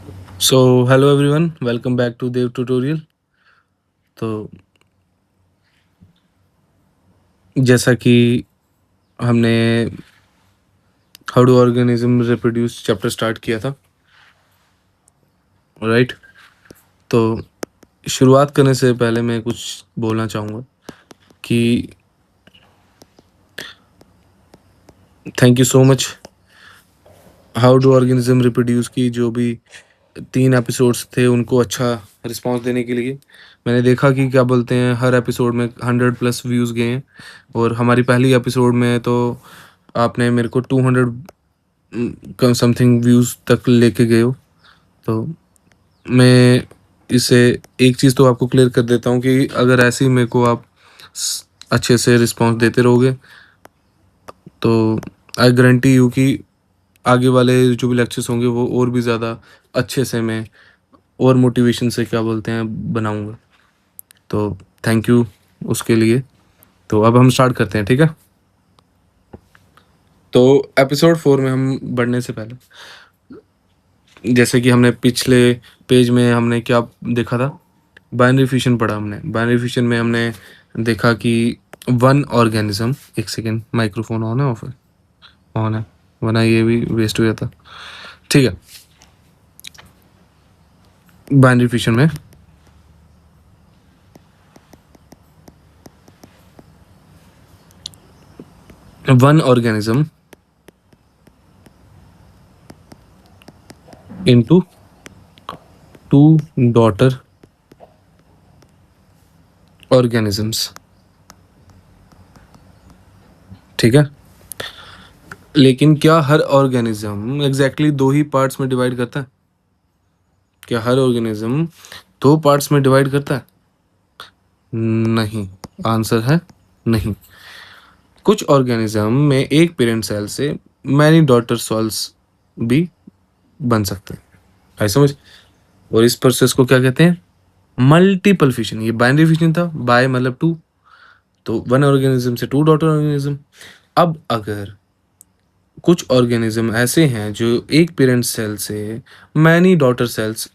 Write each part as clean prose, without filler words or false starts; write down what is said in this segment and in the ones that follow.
So, hello everyone, welcome back to Dev Tutorial. तो जैसा कि हमने how do organism reproduce chapter start किया था, राइट? तो शुरुआत करने से पहले मैं कुछ बोलना चाहूँगा कि thank you so much how do organism reproduce की जो भी 3 एपिसोड्स थे उनको अच्छा रिस्पांस देने के लिए। मैंने देखा कि क्या बोलते हैं, हर एपिसोड में 100 प्लस व्यूज़ गए हैं और हमारी पहली एपिसोड में तो आपने मेरे को 200 समथिंग व्यूज़ तक लेके गए हो। तो मैं इसे एक चीज़ तो आपको क्लियर कर देता हूँ कि अगर ऐसे ही मेरे को आप अच्छे से रिस्पांस देते रहोगे तो आई गारंटी यू कि आगे वाले जो भी लेक्चर्स होंगे वो और भी ज़्यादा अच्छे से मैं और मोटिवेशन से क्या बोलते हैं बनाऊंगा। तो थैंक यू उसके लिए। तो अब हम स्टार्ट करते हैं, ठीक है? तो एपिसोड 4 में हम बढ़ने से पहले जैसे कि हमने पिछले पेज में हमने क्या देखा था, बाइनरी फिशन पढ़ा हमने। बाइनरी फिशन में हमने देखा कि वन ऑर्गेनिज्म, एक सेकेंड, माइक्रोफोन ऑन है ऑफ है? ऑन है, वरना ये भी वेस्ट हो जाता। ठीक है, बाइनरी फिशन में one organism into two daughter organisms, ठीक है? लेकिन क्या हर ऑर्गेनिज्म एग्जैक्टली दो ही पार्ट्स में डिवाइड करता है? क्या हर ऑर्गेनिज्म दो पार्ट्स में डिवाइड करता है? नहीं, आंसर है नहीं। कुछ ऑर्गेनिज्म में एक पेरेंट सेल से मैनी डॉटर सेल्स भी बन सकते हैं, आई समझ? और इस प्रोसेस को क्या कहते हैं? Multiple fission. ये बाइनरी फिशन था, बाय मतलब टू, तो वन ऑर्गेनिज्म से टू डॉटर ऑर्गेनिज्म। अब अगर कुछ ऑर्गेनिज्म ऐसे हैं जो एक पेरेंट सेल से मैनी डॉटर सेल्स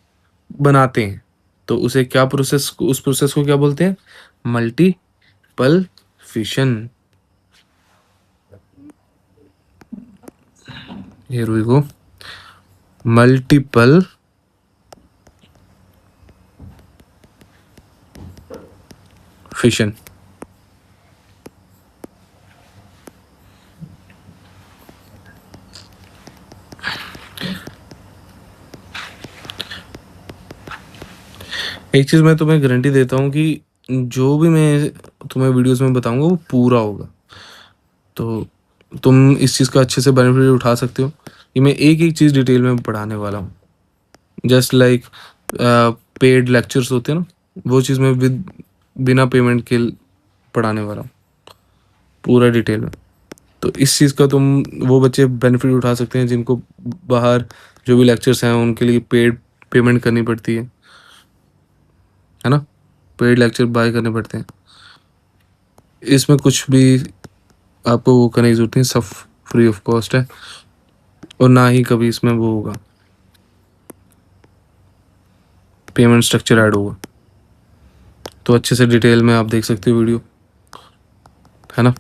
बनाते हैं, तो उसे क्या प्रोसेस, उस प्रोसेस को क्या बोलते हैं? Multiple fission. Here we go, multiple fission. एक चीज़ मैं तुम्हें गारंटी देता हूँ कि जो भी मैं तुम्हें वीडियोस में बताऊंगा वो पूरा होगा, तो तुम इस चीज़ का अच्छे से बेनिफिट उठा सकते हो कि मैं एक एक चीज़ डिटेल में पढ़ाने वाला हूँ। जस्ट लाइक पेड लेक्चर्स होते हैं ना, वो चीज़ मैं विद बिना पेमेंट के पढ़ाने वाला हूँ पूरा डिटेल में। तो इस चीज़ का तुम, वो बच्चे बेनिफिट उठा सकते हैं जिनको बाहर जो भी लेक्चर्स हैं उनके लिए पेमेंट करनी पड़ती है ना? पेड लेक्चर बाय करने पड़ते हैं। इसमें कुछ भी आपको वो करने की जरूरत नहीं, सब फ्री ऑफ कॉस्ट है और ना ही कभी इसमें वो होगा, पेमेंट स्ट्रक्चर ऐड होगा। तो अच्छे से डिटेल में आप देख सकते हो वीडियो, है ना?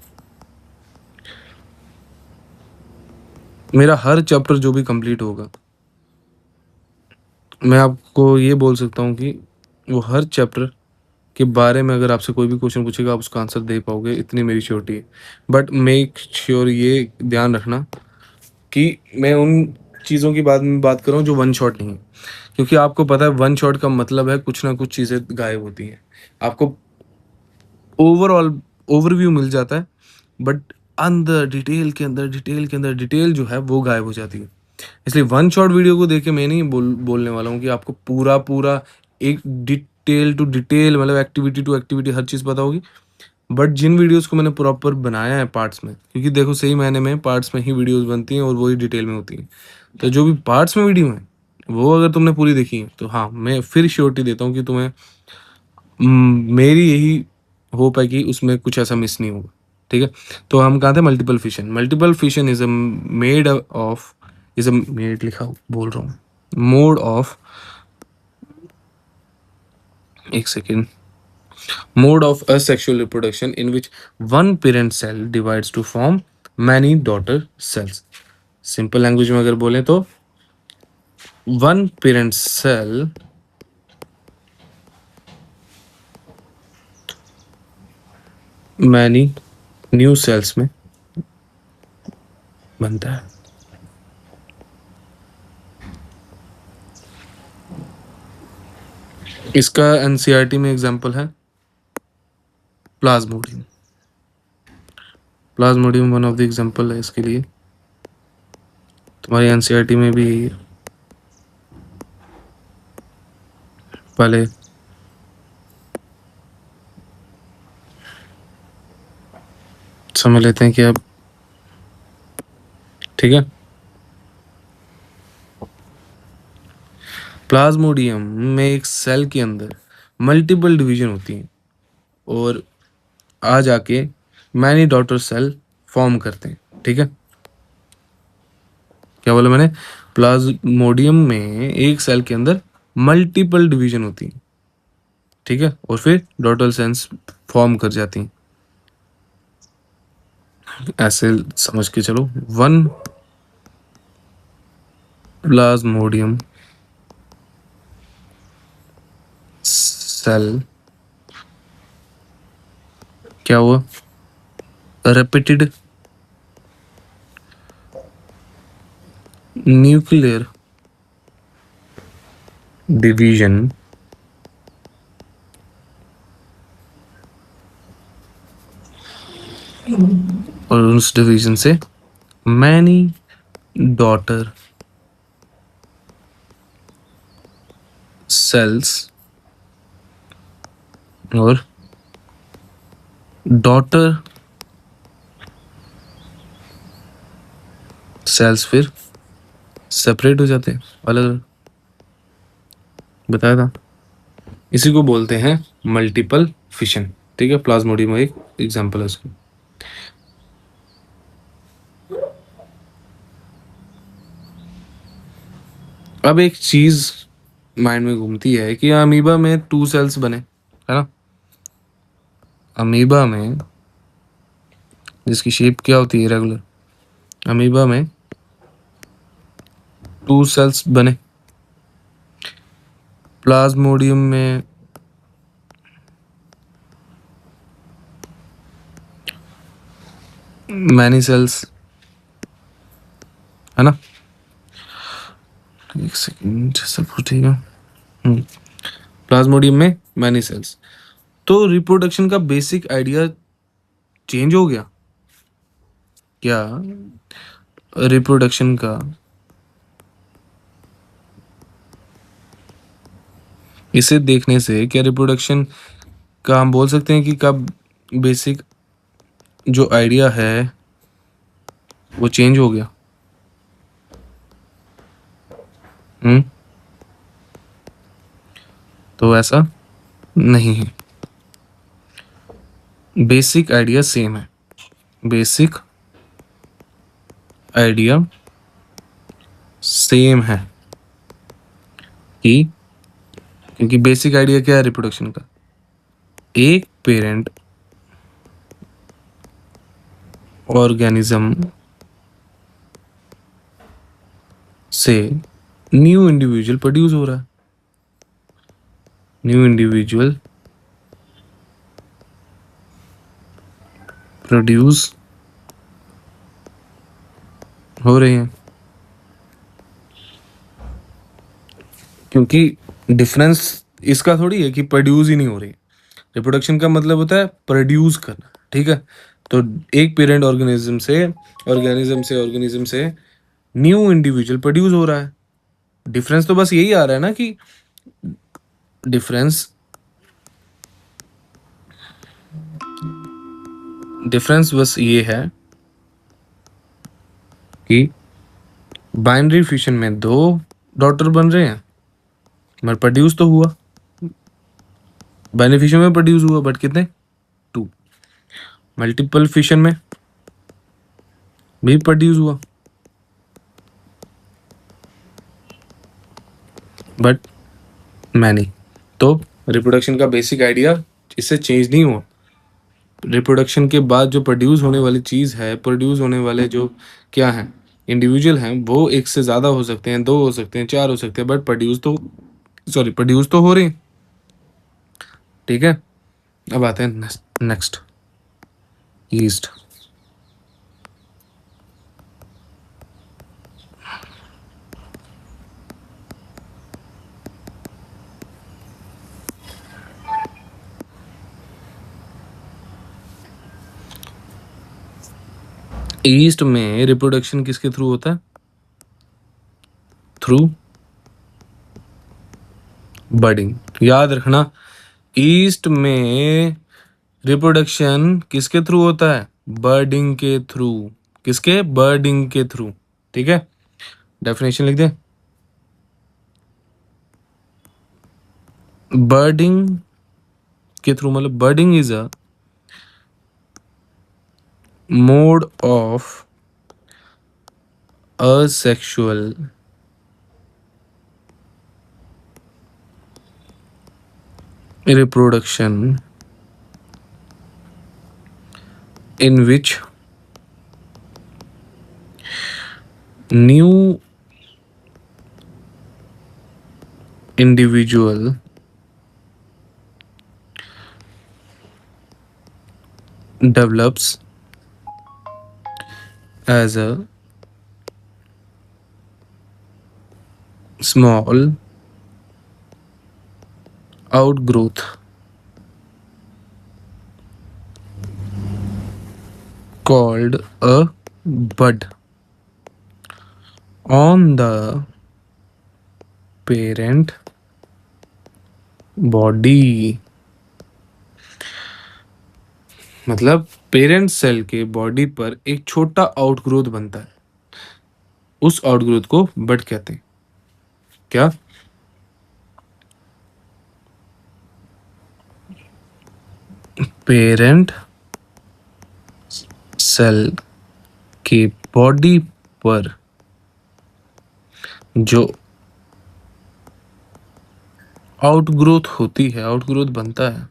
मेरा हर चैप्टर जो भी कंप्लीट होगा, मैं आपको ये बोल सकता हूँ कि वो हर चैप्टर के बारे में अगर आपसे कोई भी क्वेश्चन पूछेगा आप उसका आंसर दे पाओगे, इतनी मेरी श्योरिटी है। बट मेक श्योर ये ध्यान रखना कि मैं उन चीज़ों की बात कर रहा हूँ जो वन शॉट नहीं है, क्योंकि आपको पता है वन शॉट का मतलब है कुछ ना कुछ चीज़ें गायब होती हैं। आपको ओवरऑल ओवरव्यू मिल जाता है, बट अंदर डिटेल के अंदर डिटेल जो है वो गायब हो जाती है। इसलिए वन शॉट वीडियो को देख के मैं नहीं बोलने वाला हूँ कि आपको पूरा पूरा एक डिटेल टू डिटेल, मतलब एक्टिविटी टू एक्टिविटी हर चीज़ पता होगी। बट जिन वीडियोस को मैंने प्रॉपर बनाया है पार्ट्स में, क्योंकि देखो सही मायने में पार्ट्स में ही वीडियोस बनती हैं और वही डिटेल में होती हैं, तो जो भी पार्ट्स में वीडियो है वो अगर तुमने पूरी देखी है तो हाँ, मैं फिर श्योरिटी देता हूँ कि तुम्हें मेरी यही होप है कि उसमें कुछ ऐसा मिस नहीं होगा, ठीक है? तो हम कहाँ थे? Multiple fission is a made of, is a made लिखा बोल रहा हूँ, मोड ऑफ, एक second, mode of asexual reproduction in which one parent cell divides to form many daughter cells. Simple language में अगर बोले तो one parent cell many new cells में बनता है। इसका एनसीईआरटी में एग्जांपल है plasmodium. Plasmodium one of the example है इसके लिए। तुम्हारी एनसीईआरटी में भी पहले समझ लेते हैं कि अब ठीक है। प्लाज्मोडियम में एक सेल के अंदर मल्टीपल डिवीजन होती हैं और आ जाके मैनी डॉटर सेल फॉर्म करते हैं। ठीक है, क्या बोला मैंने? प्लाज्मोडियम में एक सेल के अंदर मल्टीपल डिवीजन होती हैं, ठीक है, और फिर डॉटर सेल्स फॉर्म कर जाती हैं। ऐसे समझ के चलो, वन प्लाज्मोडियम सेल क्या हुआ? repeated nuclear division और उस डिवीजन से many daughter cells और daughter cells फिर सेपरेट हो जाते हैं, अलग अलग बताया था। इसी को बोलते हैं मल्टीपल फिशन। ठीक है, प्लाज्मोडियम में एक एग्जांपल है उसकी। अब एक चीज माइंड में घूमती है कि अमीबा में 2 सेल्स बने, है ना? अमीबा में जिसकी शेप क्या होती है? रेगुलर। अमीबा में 2 सेल्स बने, प्लाज्मोडियम में मैनी सेल्स, है ना? एक सेकेंड, सब ठीक है। प्लाज्मोडियम में मैनी सेल्स, तो रिप्रोडक्शन का बेसिक आइडिया चेंज हो गया क्या? रिप्रोडक्शन का इसे देखने से क्या रिप्रोडक्शन का हम बोल सकते हैं कि कब बेसिक जो आइडिया है वो चेंज हो गया? तो ऐसा नहीं है, बेसिक आइडिया सेम है। बेसिक आइडिया सेम है कि क्योंकि बेसिक आइडिया क्या है रिप्रोडक्शन का? एक पेरेंट ऑर्गेनिज्म से न्यू इंडिविजुअल प्रोड्यूस हो रहा है, न्यू इंडिविजुअल प्रोड्यूस हो रहे हैं। क्योंकि डिफरेंस इसका थोड़ी है कि प्रोड्यूस ही नहीं हो रही। रिप्रोडक्शन का मतलब होता है प्रोड्यूस करना, ठीक है? तो एक पेरेंट ऑर्गेनिज्म से न्यू इंडिविजुअल प्रोड्यूस हो रहा है। डिफरेंस तो बस यही आ रहा है ना कि डिफरेंस बस ये है कि बाइनरी फिशन में 2 डॉटर बन रहे हैं, मगर प्रोड्यूस तो हुआ, बाइनरी फिशन में प्रोड्यूस हुआ, बट कितने? 2। मल्टीपल फिशन में भी प्रोड्यूस हुआ, बट मैनी। तो रिप्रोडक्शन का बेसिक आइडिया इससे चेंज नहीं हुआ। रिप्रोडक्शन के बाद जो प्रोड्यूस होने वाली चीज़ है, प्रोड्यूस होने वाले जो क्या हैं, इंडिविजुअल हैं, वो एक से ज़्यादा हो सकते हैं, दो हो सकते हैं, चार हो सकते हैं, बट प्रोड्यूस तो हो रहे हैं। ठीक है, अब आते हैं नेक्स्ट, ईस्ट। ईस्ट में रिप्रोडक्शन किसके थ्रू होता है? थ्रू बर्डिंग। याद रखना, ईस्ट में रिप्रोडक्शन किसके थ्रू होता है? बर्डिंग के थ्रू। किसके? बर्डिंग के थ्रू। ठीक है, डेफिनेशन लिख दे। बर्डिंग के थ्रू मतलब budding is a mode of asexual reproduction in which new individual develops as a small outgrowth called a bud on the parent body। मतलब पेरेंट सेल के बॉडी पर एक छोटा आउटग्रोथ बनता है, उस आउटग्रोथ को बड कहते हैं। क्या? पेरेंट सेल की बॉडी पर जो आउटग्रोथ होती है, आउटग्रोथ बनता है,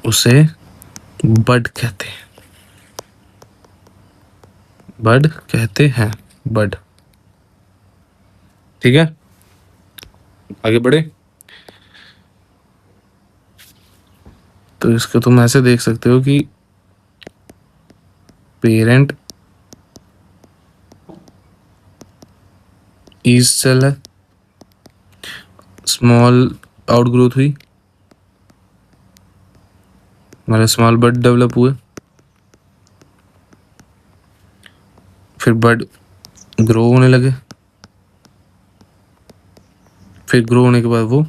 उसे बड कहते हैं। बड कहते हैं, बड। ठीक है, आगे बढ़े। तो इसको तुम ऐसे देख सकते हो कि पेरेंट ईज सेल है, स्मॉल आउटग्रोथ हुई, हमारे स्मॉल बड डेवलप हुए, फिर बड ग्रो होने लगे, फिर ग्रो होने के बाद वो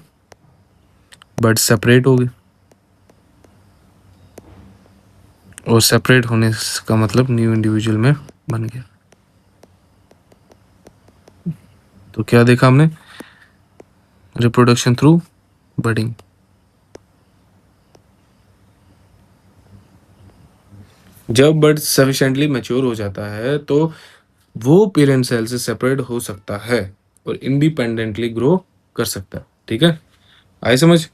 बड सेपरेट हो गए, और सेपरेट होने का मतलब न्यू इंडिविजुअल में बन गया। तो क्या देखा हमने? Reproduction through budding. जब बर्ड सफिशिएंटली मैच्योर हो जाता है तो वो पेरेंट सेल से सेपरेट हो सकता है और इंडिपेंडेंटली ग्रो कर सकता है। ठीक है, आए समझ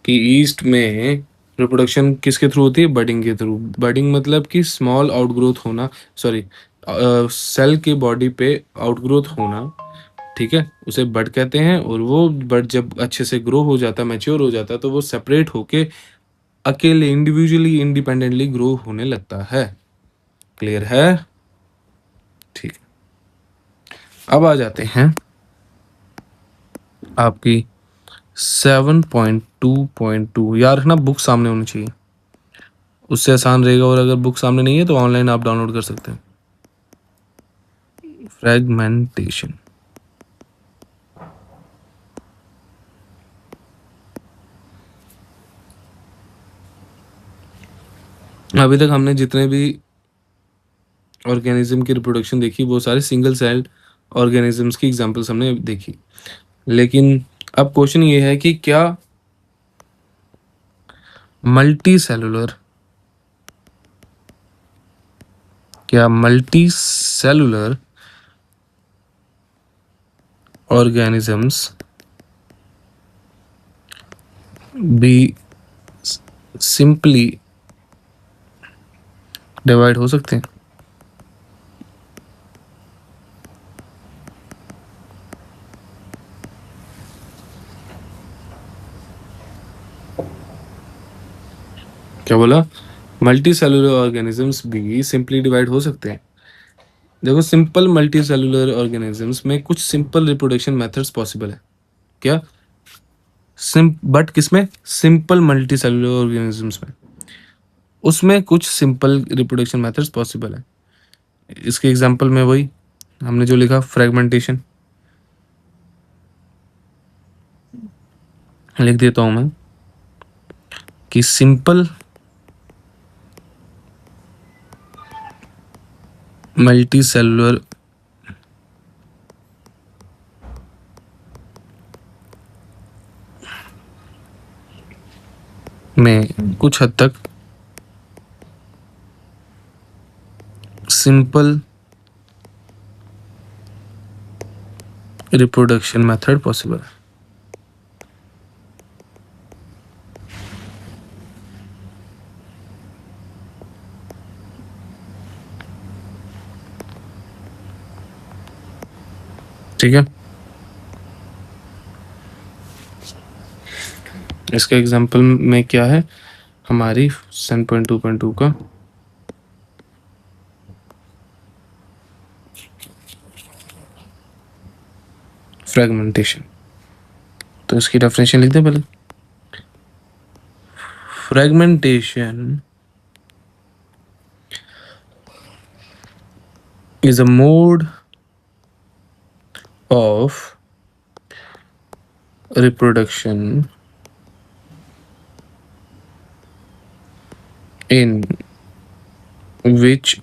कि ईस्ट में रिप्रोडक्शन किसके थ्रू होती है? बडिंग के थ्रू। बडिंग मतलब कि स्मॉल आउटग्रोथ होना, सॉरी, सेल के बॉडी पे आउटग्रोथ होना। ठीक है, उसे बड कहते हैं, और वो बड जब अच्छे से ग्रो हो जाता है, मैच्योर हो जाता है, तो वो सेपरेट होके अकेले इंडिविजुअली इंडिपेंडेंटली ग्रो होने लगता है। क्लियर है? ठीक है, अब आ जाते हैं आपकी 7.2.2। यार रखना, बुक सामने होनी चाहिए, उससे आसान रहेगा, और अगर बुक सामने नहीं है तो ऑनलाइन आप डाउनलोड कर सकते हैं। फ्रेगमेंटेशन। अभी तक हमने जितने भी ऑर्गेनिज्म की रिप्रोडक्शन देखी वो सारे सिंगल सेल्ड ऑर्गेनिजम्स की एग्जांपल्स हमने देखी, लेकिन अब क्वेश्चन ये है कि क्या मल्टी सेलुलर क्या मल्टी सेलुलर ऑर्गेनिजम्स भी सिंपली डिवाइड हो सकते हैं? क्या बोला? मल्टी सेलुलर ऑर्गेनिजम्स भी सिंपली डिवाइड हो सकते हैं। देखो, सिंपल मल्टी सेलुलर ऑर्गेनिजम्स में कुछ सिंपल रिप्रोडक्शन मेथड्स पॉसिबल है। क्या? बट किसमें? सिंपल मल्टी सेलुलर ऑर्गेनिजम्स में, उसमें कुछ सिंपल रिप्रोडक्शन मेथड्स पॉसिबल है। इसके एग्जांपल में वही हमने जो लिखा, फ्रेगमेंटेशन, लिख देता हूं मैं कि सिंपल मल्टी सेलुलर में कुछ हद तक सिंपल रिप्रोडक्शन मेथड पॉसिबल है। ठीक है, इसका एग्जांपल में क्या है, हमारी 7.2.2 का फ्रेगमेंटेशन। तो इसकी डेफिनेशन लिख दे पहले। Fragmentation is a mode of reproduction in which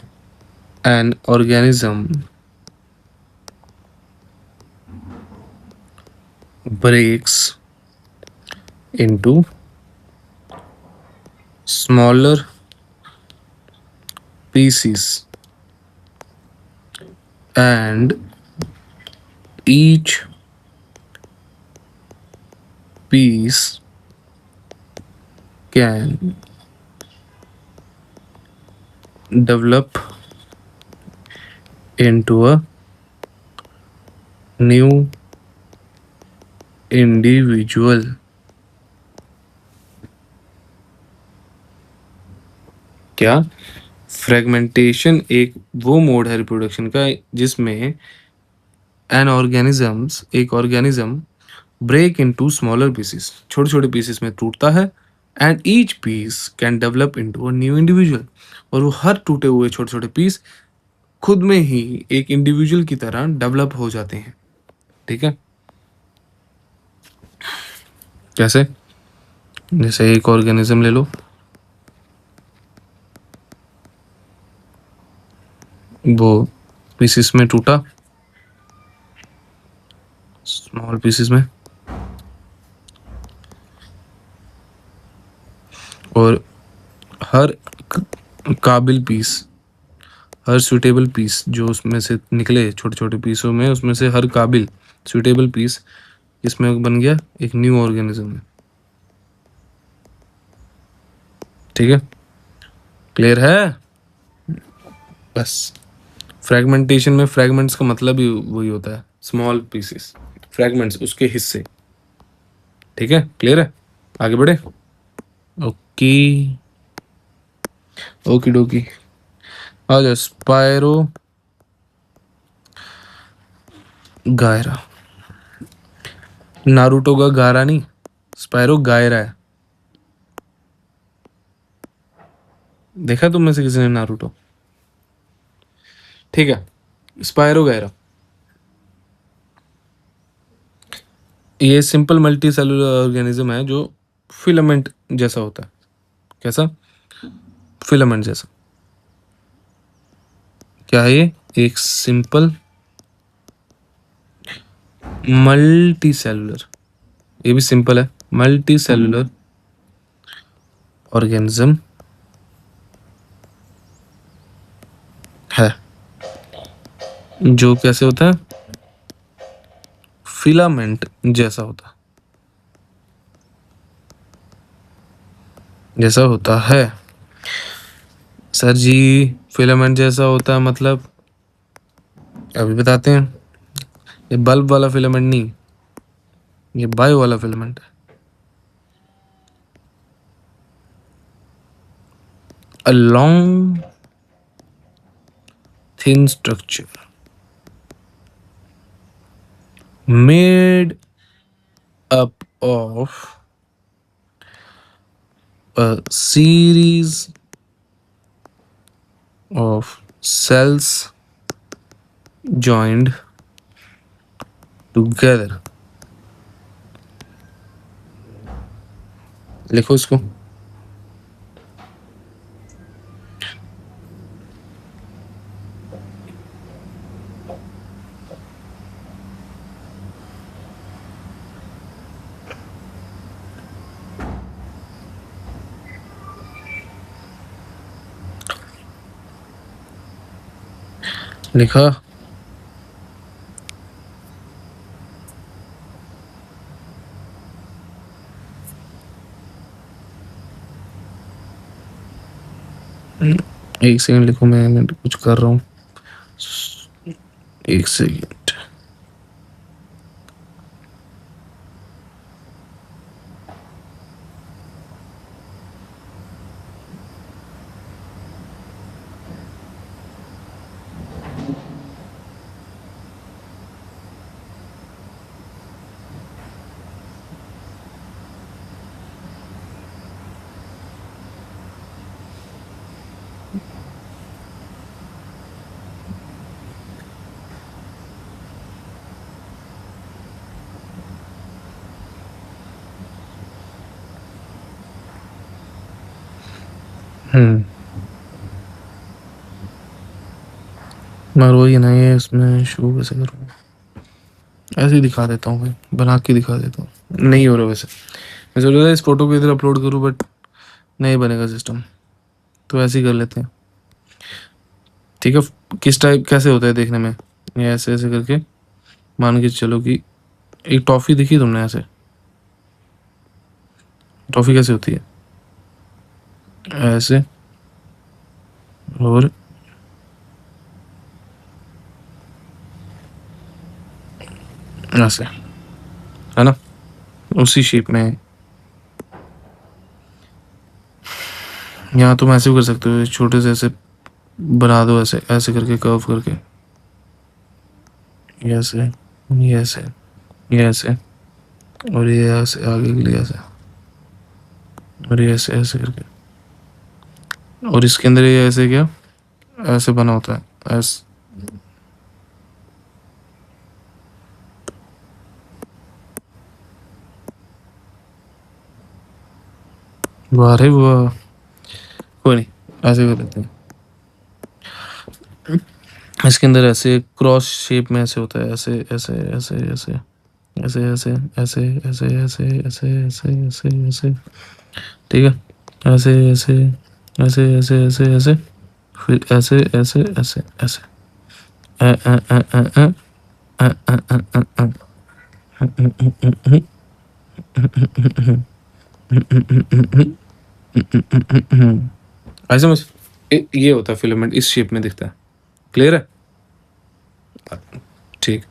an organism breaks into smaller pieces and each piece can develop into a new individual। क्या? फ्रेगमेंटेशन एक वो मोड है रिप्रोडक्शन का जिसमें एक organism break into smaller pieces, छोटे छोटे pieces में टूटता है, and each piece can develop into a new individual, और वो हर टूटे हुए छोटे छोटे पीस खुद में ही एक इंडिविजुअल की तरह डेवलप हो जाते हैं। ठीक है, कैसे? जैसे एक ऑर्गेनिज्म ले लो, वो पीसेस में टूटा, स्मॉल पीसेस में, और हर काबिल पीस, हर सुटेबल पीस जो उसमें से निकले छोटे छोटे पीसों में, उसमें से हर काबिल सुटेबल पीस इसमें बन गया एक न्यू ऑर्गेनिज्म। ठीक है, क्लियर है? बस फ्रेगमेंटेशन में फ्रेगमेंट्स का मतलब ही वही होता है, स्मॉल पीसेस, फ्रेगमेंट्स, उसके हिस्से। ठीक है, क्लियर है? आगे बढ़े। ओके, ओकी डोकी। आ जाओ, स्पायरो गायरा। नारुतो का गारा नहीं, स्पायरो गायरा है। देखा तुम में से किसी ने नारुतो? ठीक है, स्पायरो गायरा ये सिंपल मल्टी सेलुलर ऑर्गेनिज्म है जो फिलामेंट जैसा होता है। कैसा? फिलामेंट जैसा। क्या है ये? एक सिंपल मल्टी सेलुलर, ये भी सिंपल है, मल्टी सेलुलर ऑर्गेनिज्म जो कैसे होता है, फिलामेंट जैसा होता है, जैसा होता है। सर जी फिलामेंट जैसा होता है मतलब अभी बताते हैं। ये बल्ब वाला फिलामेंट नहीं, ये बायो वाला फिलामेंट है। A long thin structure made up of a series of cells joined together। लिखो इसको। लिखा। एक सेकंड लिखो, मैं कुछ कर रहा हूँ। एक सेकंड। मगर वही ना, ये इसमें शो कैसे करूँ? ऐसे ही दिखा देता हूँ भाई, बना के दिखा देता हूँ। नहीं हो रहा वैसे। मैं सोच रहा था इस फोटो को इधर अपलोड करूँ बट नहीं बनेगा सिस्टम, तो ऐसे ही कर लेते हैं। ठीक है, किस टाइप कैसे होता है देखने में, ये ऐसे ऐसे करके मान के चलो कि एक टॉफी दिखी तुमने, ऐसे टॉफी कैसे होती है, ऐसे और ऐसे, है ना, उसी शेप में। यहाँ तुम ऐसे भी कर सकते हो, छोटे से ऐसे बना दो, ऐसे ऐसे करके कर्व करके, ये ऐसे, ये ऐसे, ये ऐसे, और ये ऐसे आगे के लिए ऐसे, और ये ऐसे ऐसे करके, और इसके अंदर ये ऐसे क्या ऐसे बना होता है ऐसे। वाह रे वाह, कोई नहीं, ऐसे कर लेते हैं। इसके अंदर ऐसे क्रॉस शेप में ऐसे होता है, ऐसे ऐसे ऐसे ऐसे ऐसे ऐसे ऐसे ऐसे ऐसे ऐसे ऐसे ऐसे ऐसे, ठीक है, ऐसे ऐसे ऐसे ऐसे ऐसे ऐसे, फिर ऐसे ऐसे ऐसे ऐसे, अ अ अ अ अ अ अ अ ऐसे मुझे ये होता है फिलामेंट, इस शेप में दिखता है। क्लियर है? ठीक,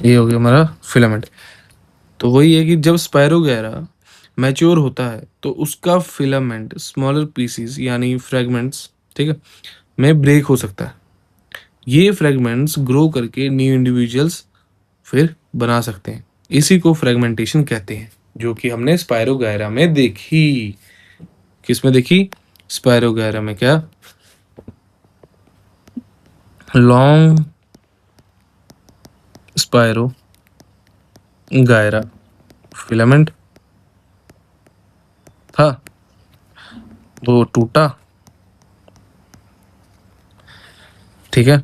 ये हो गया हमारा फिलामेंट। तो वही है कि जब स्पायरोगैरा मैच्योर होता है तो उसका फिलामेंट स्मॉलर पीसीज यानी फ्रेगमेंट्स, ठीक है, में ब्रेक हो सकता है। ये फ्रेगमेंट्स ग्रो करके न्यू इंडिविजुअल्स फिर बना सकते हैं। इसी को फ्रेगमेंटेशन कहते हैं, जो कि हमने स्पायरोगैरा में देखी। किस में देखी? स्पायरोगैरा में। क्या? लॉन्ग स्पायरो गायरा फिलामेंट था, वो टूटा, ठीक है,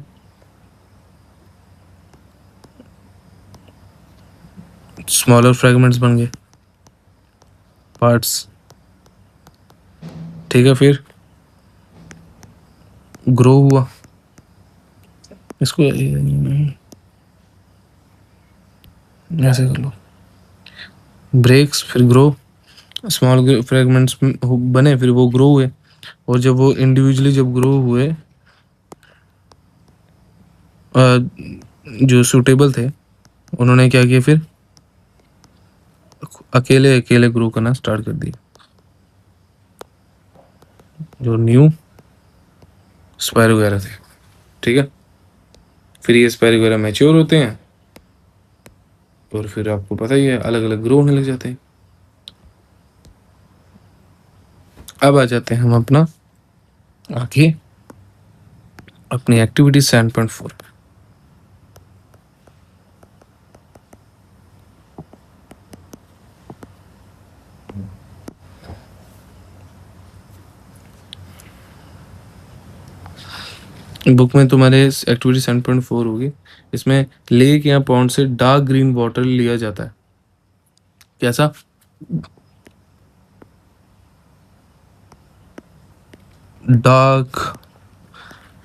स्मॉलर फ्रेगमेंट्स बन गए। पार्ट्स, ठीक है। फिर ग्रो हुआ, इसको ऐसे कर लो, ब्रेक्स, फिर ग्रो, स्मॉल फ्रेगमेंट्स बने, फिर वो ग्रो हुए, और जब वो इंडिविजुअली जब ग्रो हुए जो सूटेबल थे, उन्होंने क्या किया, फिर अकेले अकेले ग्रो करना स्टार्ट कर दिया, जो न्यू स्पाइरो वगैरह थे, ठीक है। फिर ये स्पाइरो वगैरह मैच्योर होते हैं, और फिर आपको पता ही है अलग अलग ग्रो होने लग जाते हैं। अब आ जाते हैं हम अपना आगे अपनी एक्टिविटी 7.4। बुक में तुम्हारे एक्टिविटी 7.4 होगी, इसमें लेक या पॉन्ड से डार्क ग्रीन वाटर लिया जाता है। कैसा? डार्क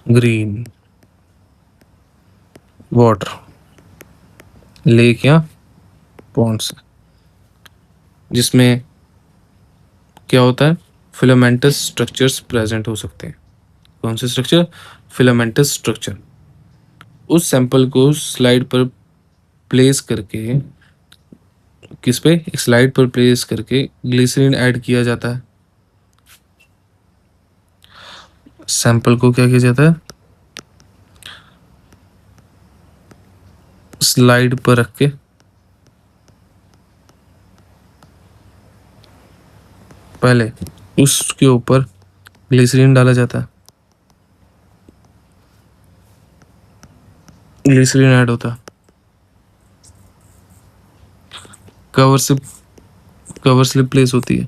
ग्रीन वाटर लेक या पॉन्ड से, जिसमें क्या होता है, फिलामेंटस स्ट्रक्चर्स प्रेजेंट हो सकते हैं। कौन से स्ट्रक्चर? Filamentous structure. उस सैंपल को स्लाइड पर प्लेस करके, किस पे? एक स्लाइड पर प्लेस करके ग्लिसरीन ऐड किया जाता है। सैंपल को क्या किया जाता है? स्लाइड पर रख के पहले उसके ऊपर ग्लिसरीन डाला जाता है, ग्लिसरीन ऐड होता है, कवर स्लिप प्लेस होती है,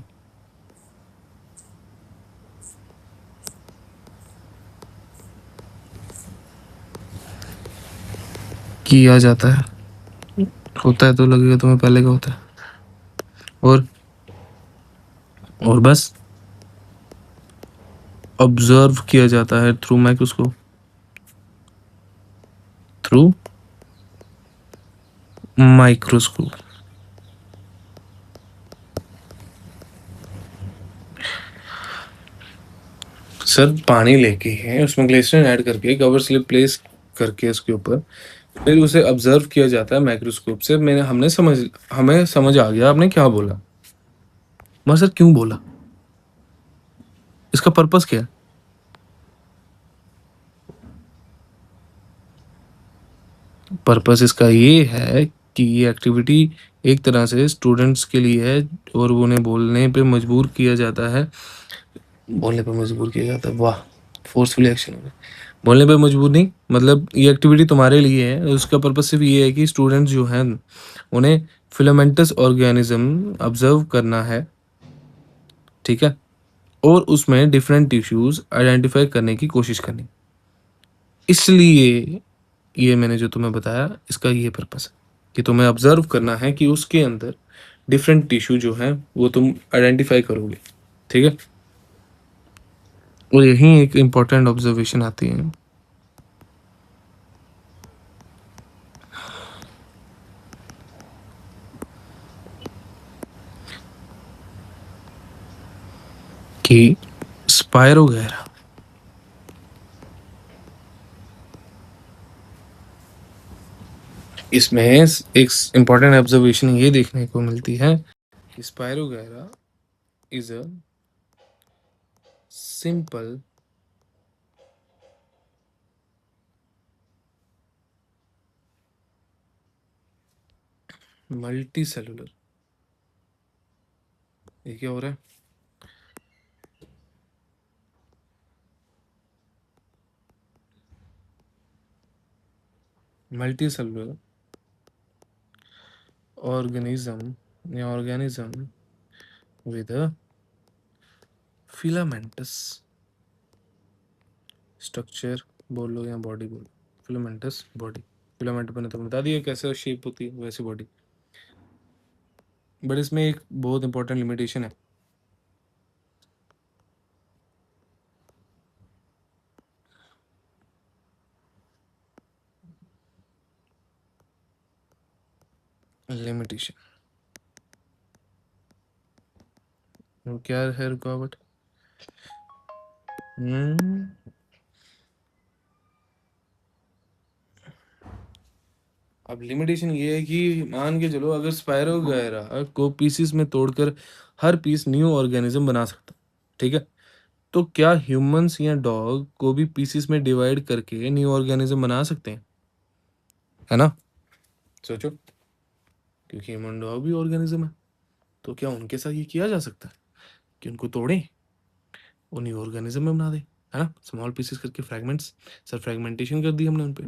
किया जाता है। होता है तो लगेगा तुम्हें पहले का होता है। और बस ऑब्जर्व किया जाता है through microscope, through microscope. Sir पानी लेके है, उसमें ग्लिसरीन ऐड करके कवर स्लिप प्लेस करके उसके ऊपर, फिर उसे ऑब्जर्व किया जाता है माइक्रोस्कोप से। हमें समझ आ गया आपने क्या बोला, मगर सर क्यों बोला, इसका पर्पस क्या है? पर्पस इसका ये है कि ये एक्टिविटी एक तरह से स्टूडेंट्स के लिए है, और उन्हें बोलने पे मजबूर किया जाता है। वाह, फोर्सफुली एक्शन हो गया। बोलने पे मजबूर नहीं, मतलब ये एक्टिविटी तुम्हारे लिए है, उसका पर्पस सिर्फ ये है कि स्टूडेंट्स जो हैं उन्हें फिलामेंटस ऑर्गेनिज्म ऑब्जर्व करना है, ठीक है, और उसमें डिफरेंट टिश्यूज आइडेंटिफाई करने की कोशिश करनी। इसलिए ये मैंने जो तुम्हें बताया, इसका ये पर्पस है कि तुम्हें ऑब्जर्व करना है कि उसके अंदर डिफरेंट टिश्यू जो है वो तुम आइडेंटिफाई करोगे, ठीक है। और यही एक इम्पॉर्टेंट ऑब्जर्वेशन आती है कि स्पायरोगैरा, इसमें एक इम्पॉर्टेंट ऑब्जर्वेशन ये देखने को मिलती है कि spirogyra is a simple multi cellular, ये क्या हो रहा है, multi cellular organism with a filamentous structure, बोल लो या बॉडी बोल, फिलामेंटस बॉडी। फिलामेंट मैंने तो बता दिया कैसे शेप होती है, वैसी बॉडी। बट इसमें एक बहुत इंपॉर्टेंट लिमिटेशन है। लिमिटेशन क्या है रुकावट? अब लिमिटेशन ये है कि मान के चलो अगर स्पायरो गायरा को पीसीस में तोड़कर हर पीस न्यू ऑर्गेनिज्म बना सकता, ठीक है, तो क्या ह्यूमंस या डॉग को भी पीसीस में डिवाइड करके न्यू ऑर्गेनिज्म बना सकते हैं? है ना? सोचो, क्योंकि ह्यूमन डॉग भी ऑर्गेनिज्म है, तो क्या उनके साथ ये किया जा सकता है कि उनको तोड़ें और न्यू ऑर्गेनिज्म में बना दें? है ना? स्मॉल पीसेस करके फ्रैगमेंट्स, सर फ्रैगमेंटेशन कर दी हमने उन पे।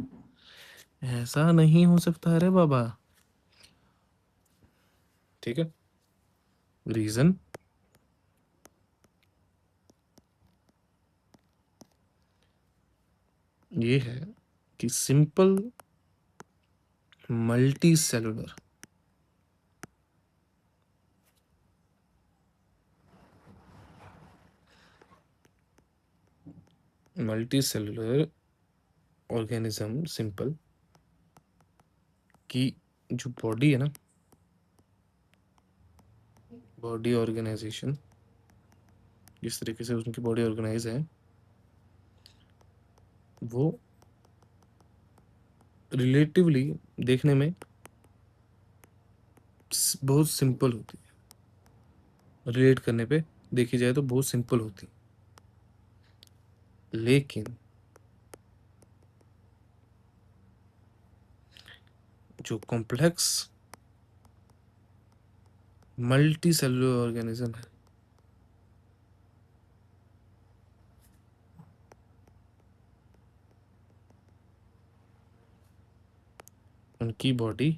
ऐसा नहीं हो सकता अरे बाबा। ठीक है, रीजन ये है कि simple multi cellular organism simple की जो बॉडी है ना, बॉडी ऑर्गेनाइजेशन, जिस तरीके से उनकी बॉडी ऑर्गेनाइज है वो रिलेटिवली देखने में बहुत सिंपल होती है। रिलेट करने पे देखी जाए तो बहुत सिंपल होती है, लेकिन जो कॉम्प्लेक्स मल्टी सेलुलर ऑर्गेनिज्म है उनकी बॉडी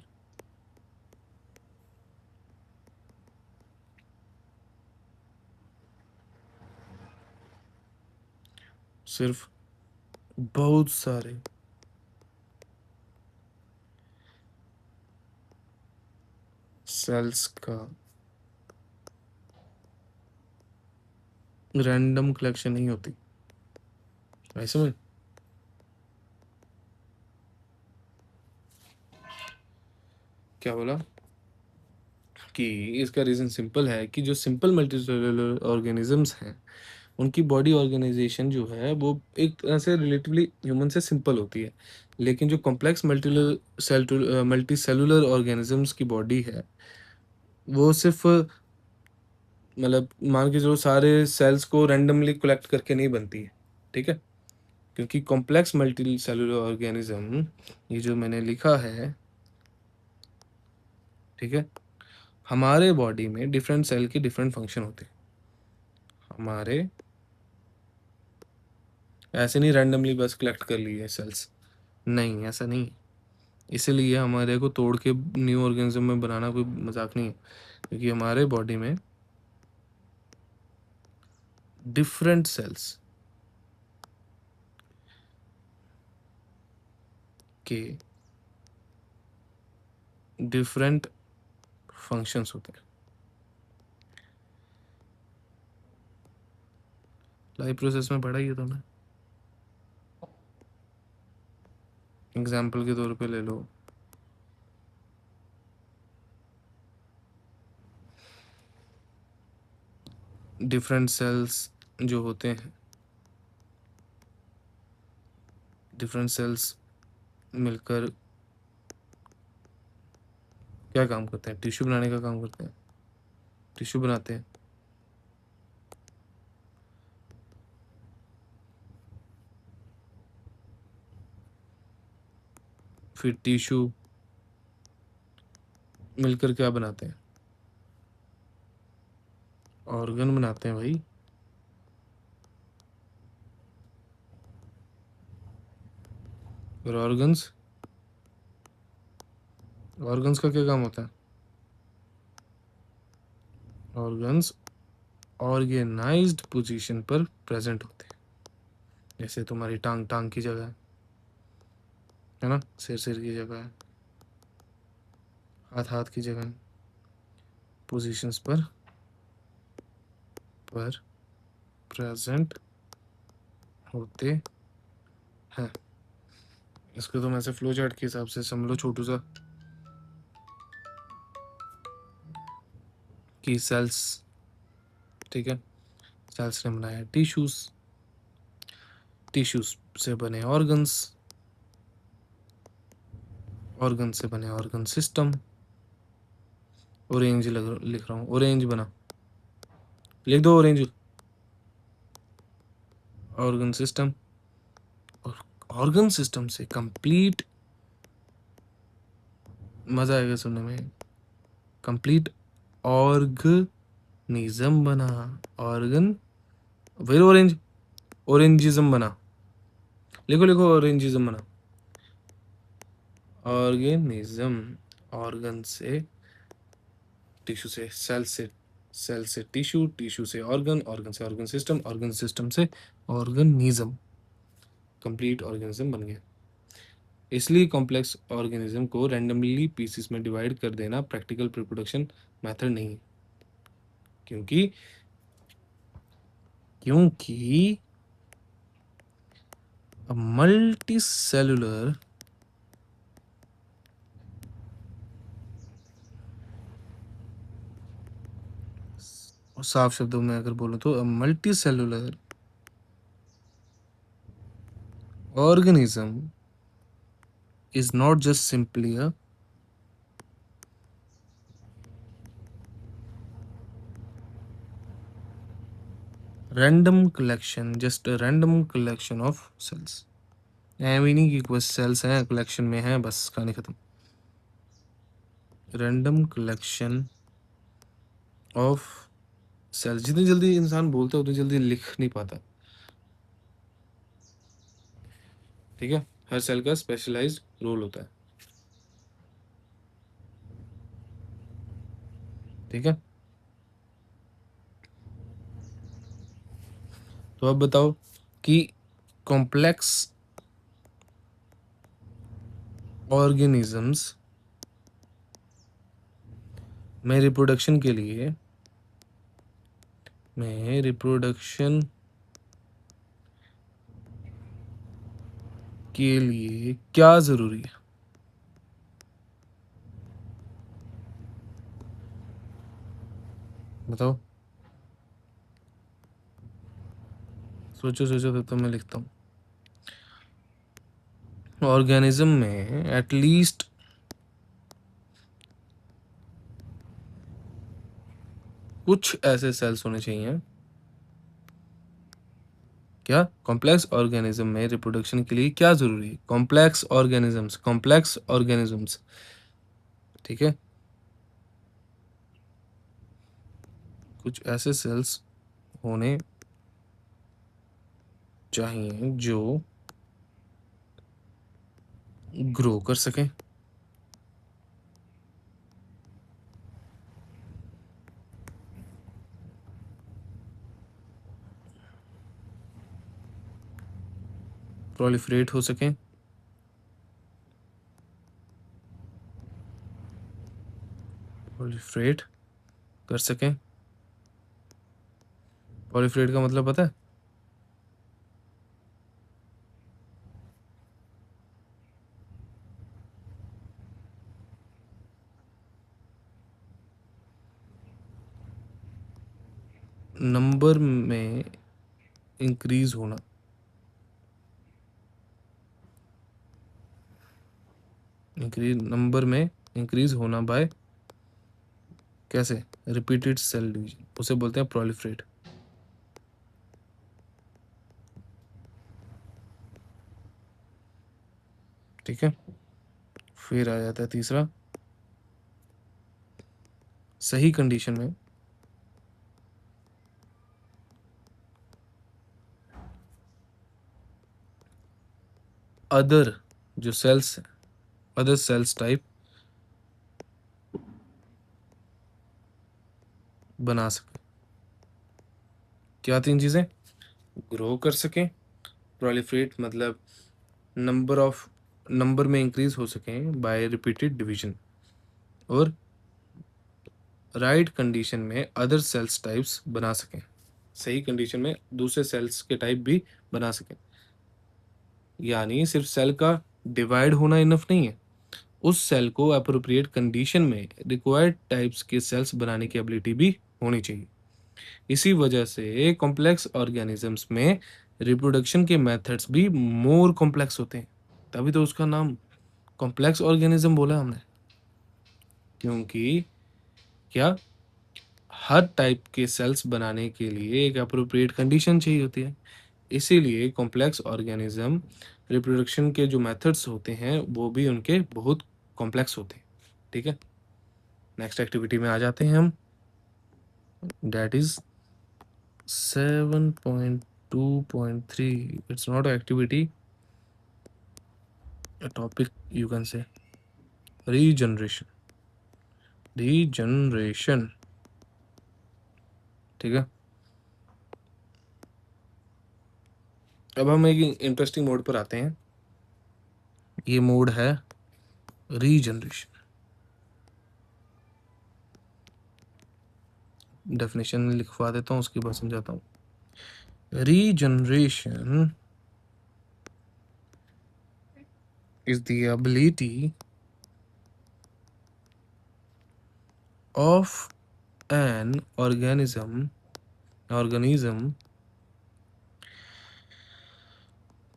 सिर्फ बहुत सारे सेल्स का रैंडम कलेक्शन नहीं होती। ऐसे में क्या बोला कि इसका रीज़न सिंपल है कि जो सिंपल मल्टीसेलुलर ऑर्गेनिजम्स हैं उनकी बॉडी ऑर्गेनाइजेशन जो है वो एक तरह से रिलेटिवली ह्यूमन से सिंपल होती है, लेकिन जो कॉम्प्लेक्स मल्टी सेलुलर ऑर्गेनिजम्स की बॉडी है वो सिर्फ मतलब मान के चलो सारे सेल्स को रैंडमली कलेक्ट करके नहीं बनती है, ठीक है, क्योंकि कॉम्प्लेक्स मल्टी सेलुलर ऑर्गेनिज्म ये जो मैंने लिखा है, ठीक है, हमारे बॉडी में डिफरेंट सेल के डिफरेंट फंक्शन होते हैं। हमारे ऐसे नहीं रैंडमली बस कलेक्ट कर लिए सेल्स, नहीं ऐसा नहीं। इसीलिए हमारे को तोड़ के न्यू ऑर्गेनिज्म में बनाना कोई मजाक नहीं है, क्योंकि हमारे बॉडी में डिफरेंट सेल्स के डिफरेंट फंक्शंस होते हैं। लाइफ प्रोसेस में पढ़ा ही है तुमने, एग्जाम्पल के तौर पे ले लो, डिफरेंट सेल्स जो होते हैं, डिफरेंट सेल्स मिलकर क्या काम करते हैं? टिश्यू बनाने का काम करते हैं, टिश्यू बनाते हैं। फिर टिश्यू मिलकर क्या बनाते हैं? ऑर्गन बनाते हैं भाई। और ऑर्गन्स, ऑर्गन्स का क्या काम होता है? ऑर्गन्स ऑर्गेनाइज्ड पोजीशन पर प्रेजेंट होते हैं, जैसे तुम्हारी टांग टांग की जगह है ना, सिर सिर की जगह है, हाथ हाथ की जगह है, पोजीशंस पर प्रेजेंट होते हैं। इसको तुम ऐसे फ्लो चार्ट के हिसाब से समझ लो छोटू सा, कि सेल्स, ठीक है, सेल्स ने बनाया टिश्यूज, टिश्यूज से बने ऑर्गन्स, ऑर्गन से बने ऑर्गन सिस्टम। ऑरेंज लिख रहा हूँ, ऑरेंज बना, लिख दो ऑरेंज, ऑर्गन सिस्टम। और ऑर्गन सिस्टम से कंप्लीट, मजा आएगा सुनने में, कंप्लीट ऑर्गनिज्म बना, ऑर्गन, फिर ऑरेंज, ऑरेंजिज्म बना, लिखो लिखो ऑरेंजिज्म बना, ऑर्गेनिज्म, ऑर्गन से, टिश्यू से, सेल से, सेल से टिश्यू, टिश्यू से ऑर्गन, ऑर्गन से ऑर्गन सिस्टम, ऑर्गन सिस्टम से ऑर्गेनिज्म, कंप्लीट ऑर्गेनिज्म बन गया। इसलिए कॉम्प्लेक्स ऑर्गेनिज्म को रैंडमली पीसेस में डिवाइड कर देना प्रैक्टिकल रिप्रोडक्शन मेथड नहीं है, क्योंकि क्योंकि मल्टी सेलुलर, साफ शब्दों में अगर बोलूं तो multi cellular organism is not just simply a random collection, just a random collection of cells. ऐ भी नहीं कि बस सेल्स हैं कलेक्शन में हैं बस कहानी खत्म। रैंडम कलेक्शन ऑफ सेल्स, जितनी जल्दी इंसान बोलता है उतनी जल्दी लिख नहीं पाता, ठीक है। हर सेल का स्पेशलाइज्ड रोल होता है, ठीक है। तो अब बताओ कि कॉम्प्लेक्स ऑर्गेनिजम्स में रिप्रोडक्शन के लिए, में रिप्रोडक्शन के लिए क्या जरूरी है? बताओ, सोचो सोचो, तो मैं लिखता हूँ। ऑर्गेनिज्म में एटलीस्ट कुछ ऐसे सेल्स होने चाहिए, क्या कॉम्प्लेक्स ऑर्गेनिज्म में रिप्रोडक्शन के लिए क्या जरूरी है? कॉम्प्लेक्स ऑर्गेनिजम्स, कॉम्प्लेक्स ऑर्गेनिजम्स, ठीक है, कुछ ऐसे सेल्स होने चाहिए जो ग्रो कर सकें, प्रोलिफरेट हो सकें, प्रोलिफरेट कर सकें। प्रोलिफरेट का मतलब पता है? नंबर में इंक्रीज होना, इंक्रीज, नंबर में इंक्रीज होना बाय, कैसे? रिपीटेड सेल डिवीजन, उसे बोलते हैं प्रोलिफरेट, ठीक है। फिर आ जाता है तीसरा, सही कंडीशन में अदर जो सेल्स, अदर सेल्स टाइप बना सके। क्या तीन चीजें? ग्रो कर सकें, प्रोलिफरेट मतलब नंबर ऑफ, नंबर में इंक्रीज हो सकें बाय रिपीटेड डिवीजन, और राइट कंडीशन में अदर सेल्स टाइप्स बना सकें, सही कंडीशन में दूसरे सेल्स के टाइप भी बना सकें। यानी सिर्फ सेल का डिवाइड होना इनफ नहीं है, उस सेल को अप्रोप्रिएट कंडीशन में रिक्वायर्ड टाइप्स के सेल्स बनाने की एबिलिटी भी होनी चाहिए। इसी वजह से कॉम्प्लेक्स ऑर्गेनिजम्स में रिप्रोडक्शन के मेथड्स भी मोर कॉम्प्लेक्स होते हैं, तभी तो उसका नाम कॉम्प्लेक्स ऑर्गेनिज्म बोला हमने। क्योंकि क्या, हर टाइप के सेल्स बनाने के लिए एक अप्रोप्रिएट कंडीशन चाहिए होती है। इसीलिए कॉम्प्लेक्स ऑर्गेनिज्म रिप्रोडक्शन के जो मेथड्स होते हैं वो भी उनके बहुत कॉम्प्लेक्स होते हैं। ठीक है, नेक्स्ट एक्टिविटी में आ जाते हैं हम, that is 7.2.3. It's not an activity, a topic you can say. Regeneration. Regeneration. ठीक है, अब हम एक इंटरेस्टिंग मोड पर आते हैं। ये मोड है रीजनरेशन। डेफिनेशन लिखवा देता हूँ, उसके बाद समझाता हूँ। Regeneration is the ability of an organism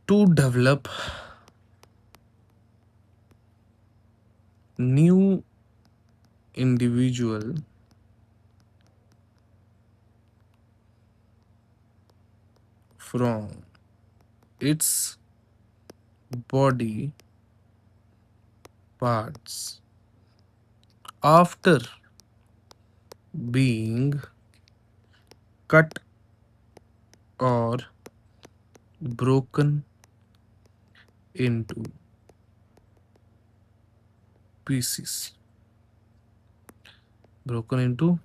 to develop new individual from its body parts after being cut or broken into pieces. Broken into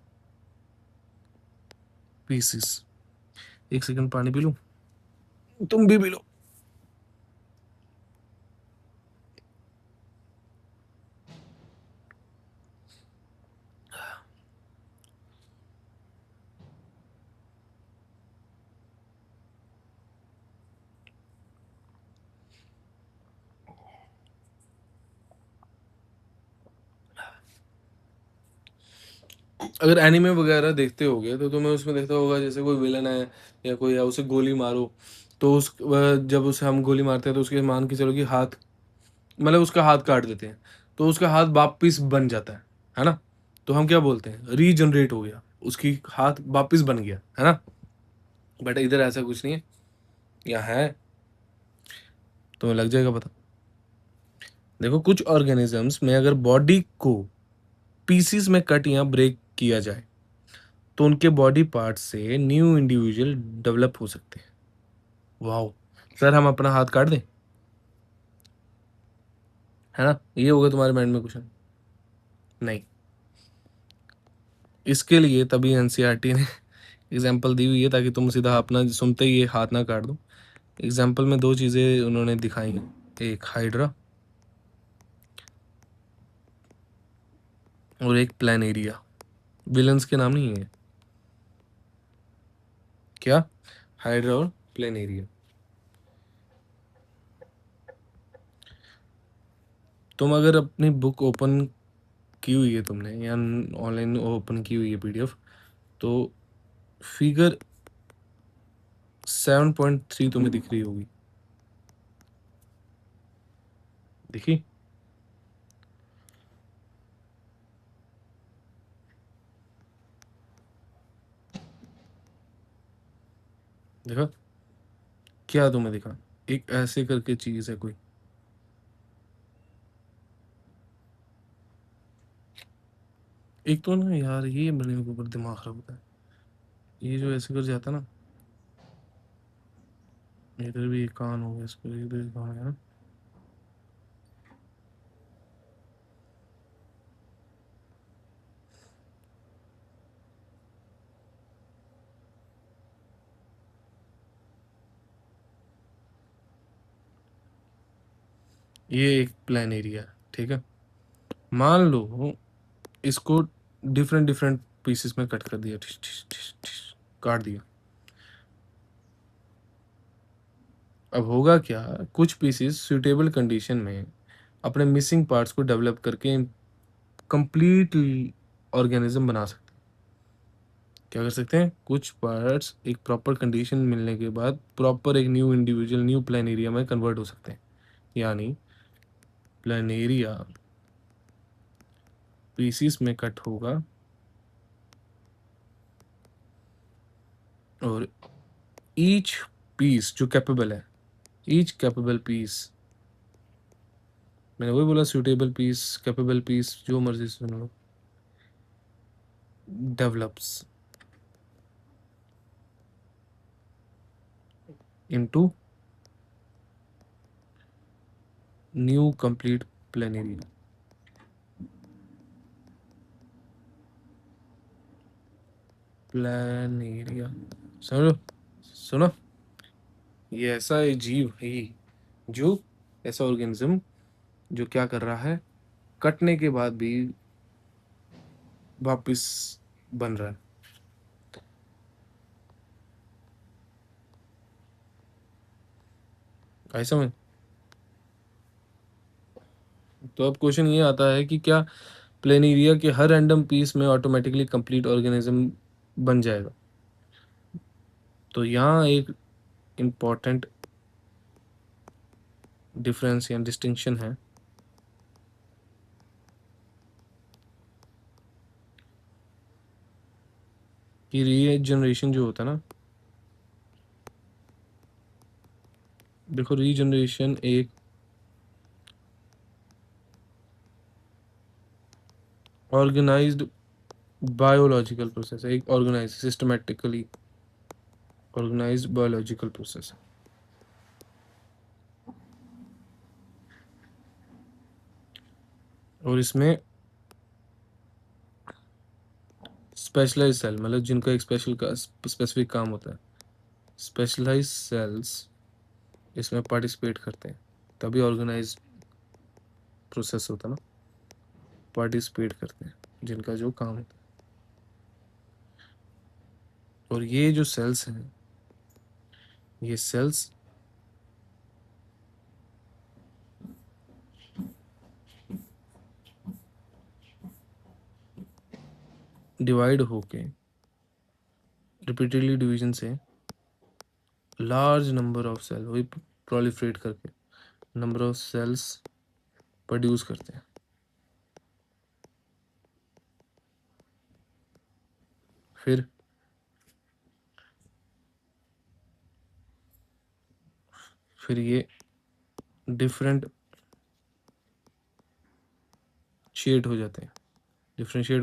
pieces. एक सेकंड पानी पी लूं, तुम भी पी लो। अगर एनिमे वगैरह देखते होगे तो तुम्हें उसमें देखता होगा, जैसे कोई विलन है या कोई है, उसे गोली मारो तो जब उसे हम गोली मारते हैं तो उसके मान के चलो कि हाथ, मतलब उसका हाथ काट देते हैं तो उसका हाथ वापिस बन जाता है ना। तो हम क्या बोलते हैं, रीजनरेट हो गया, उसकी हाथ वापिस बन गया, है ना। बट इधर ऐसा कुछ नहीं है, यहाँ है, तुम्हें लग जाएगा पता। देखो, कुछ ऑर्गेनिजम्स में अगर बॉडी को पीसीस में कट या ब्रेक किया जाए तो उनके बॉडी पार्ट से न्यू इंडिविजुअल डेवलप हो सकते हैं। वाओ, सर हम अपना हाथ काट दें, है ना, ये होगा तुम्हारे माइंड में क्वेश्चन। नहीं, इसके लिए तभी एनसीईआरटी ने एग्जाम्पल दी हुई है ताकि तुम सीधा अपना सुनते ही ये हाथ ना काट दो। एग्जाम्पल में दो चीज़ें उन्होंने दिखाई हैं, एक हाइड्रा और एक प्लानेरिया। विलन्स के नाम नहीं है क्या, हाइड्रा और प्लानेरिया। तुम अगर अपनी बुक ओपन की हुई है तुमने या ऑनलाइन ओपन की हुई है पीडीएफ, तो फिगर 7.3 तुम्हें दिख रही होगी, देखी। देखा, क्या तुम्हें दिखा, एक ऐसे करके चीज है कोई। एक तो ना यार, ये मेरे के ऊपर दिमाग खराब होता है, ये जो ऐसे कर जाता है ना, इधर भी एक कान हो गया, इस पर इधर एक कान है ना। ये एक प्लान एरिया है, ठीक है। मान लो इसको डिफरेंट डिफरेंट पीसेस में कट कर दिया, काट दिया। अब होगा क्या, कुछ पीसेस सुटेबल कंडीशन में अपने मिसिंग पार्ट्स को डेवलप करके कंप्लीट ऑर्गेनिज्म बना सकते हैं। क्या कर सकते हैं, कुछ पार्ट्स एक प्रॉपर कंडीशन मिलने के बाद प्रॉपर एक न्यू इंडिविजुअल न्यू प्लानेरिया में कन्वर्ट हो सकते हैं। यानी प्लानेरिया पीसीस में कट होगा और ईच पीस जो कैपेबल है, ईच कैपेबल पीस, मैंने वही बोला सूटेबल पीस कैपेबल पीस जो मर्जी सुन लो, develops into new complete planaria. Planaria सुनो, सुनो, ये ऐसा एक जीव है जो, ऐसा ऑर्गेनिज्म जो क्या कर रहा है, कटने के बाद भी वापस बन रहा है। आई समझ। तो अब क्वेश्चन ये आता है कि क्या प्लेनेरिया के हर रैंडम पीस में ऑटोमेटिकली कंप्लीट ऑर्गेनिज्म बन जाएगा? तो यहाँ एक इम्पॉर्टेंट डिफरेंस या डिस्टिंक्शन है कि रीजनरेशन जो होता है ना, देखो रीजनरेशन एक ऑर्गेनाइज्ड बायोलॉजिकल प्रोसेस है, एक organise systematically organised biological process है। और इसमें स्पेशलाइज सेल, मतलब जिनका एक स्पेसिफिक काम होता है, स्पेशलाइज सेल्स इसमें पार्टिसिपेट करते हैं, तभी ऑर्गेनाइज प्रोसेस होता है ना, पार्टिसिपेट करते हैं जिनका जो काम होता है। और ये जो सेल्स हैं, ये सेल्स डिवाइड होके रिपीटेडली डिवीजन से लार्ज नंबर ऑफ सेल, वही प्रोलिफरेट करके नंबर ऑफ सेल्स प्रोड्यूस करते हैं। फिर ये डिफरेंट शेड हो जाते हैं। डिफरेंशिएट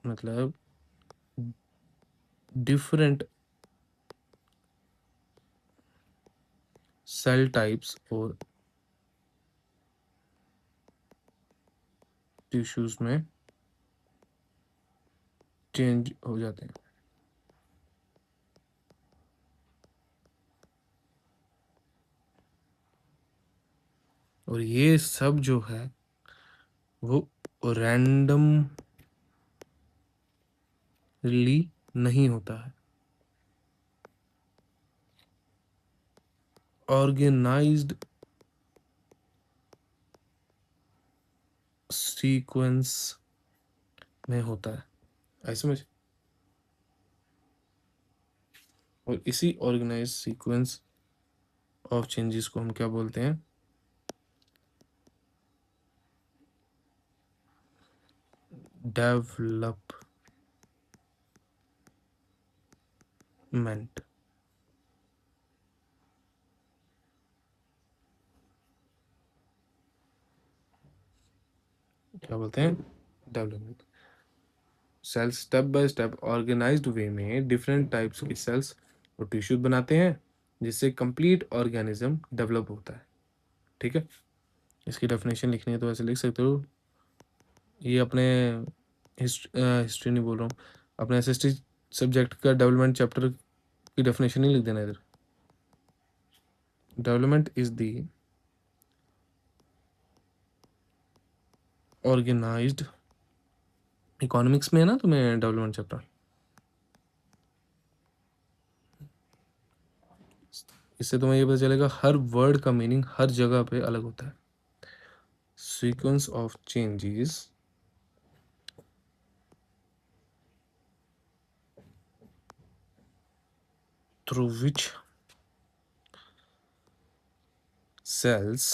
मतलब डिफरेंट सेल टाइप्स और टिश्यूज में चेंज हो जाते हैं। और ये सब जो है वो रैंडमली नहीं होता है, ऑर्गेनाइज्ड सीक्वेंस में होता है। ऐसे समझ। और इसी ऑर्गेनाइज्ड सीक्वेंस ऑफ चेंजेस को हम क्या बोलते हैं, डेवलपमेंट। क्या बोलते हैं, development. Cells step by step organised way में डिफरेंट टाइप्स की सेल्स और टिश्यूज बनाते हैं जिससे कंप्लीट ऑर्गेनिज्म डेवलप होता है। ठीक है, इसकी डेफिनेशन लिखनी है तो ऐसे लिख सकते हो। ये अपने हिस्ट्री नहीं बोल रहा हूँ, अपने एसएसटी सब्जेक्ट का डेवलपमेंट चैप्टर की डेफिनेशन नहीं लिख देना इधर। Development is the organised, economics में है ना तुम्हें डेवलपमेंट चैप्टर, इससे तुम्हें ये पता चलेगा हर वर्ड का मीनिंग हर जगह पे अलग होता है। Sequence of changes through which cells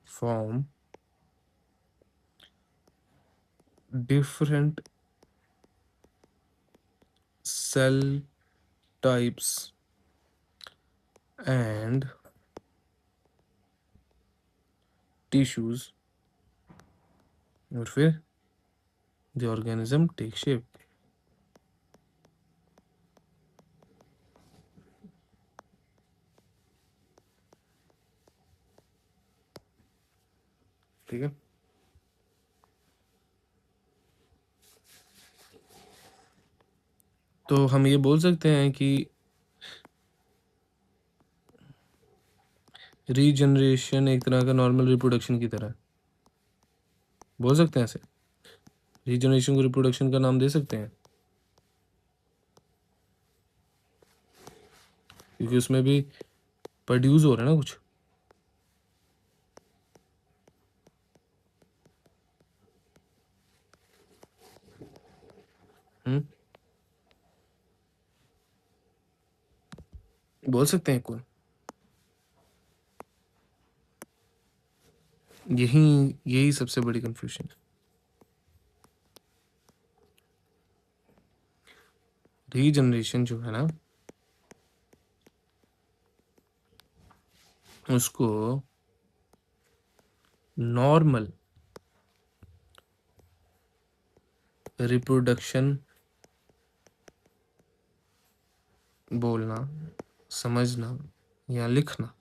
form different cell types and tissues, और फिर the organism takes shape। ठीक है, तो हम ये बोल सकते हैं कि रीजनरेशन एक तरह का नॉर्मल रिप्रोडक्शन की तरह है। बोल सकते हैं ऐसे, रीजनरेशन को रिप्रोडक्शन का नाम दे सकते हैं, क्योंकि उसमें भी प्रोड्यूस हो रहा है ना कुछ। बोल सकते हैं कौन, यही यही सबसे बड़ी कंफ्यूजन है। रीजनरेशन जो है ना, उसको नॉर्मल रिप्रोडक्शन बोलना, समझना या लिखना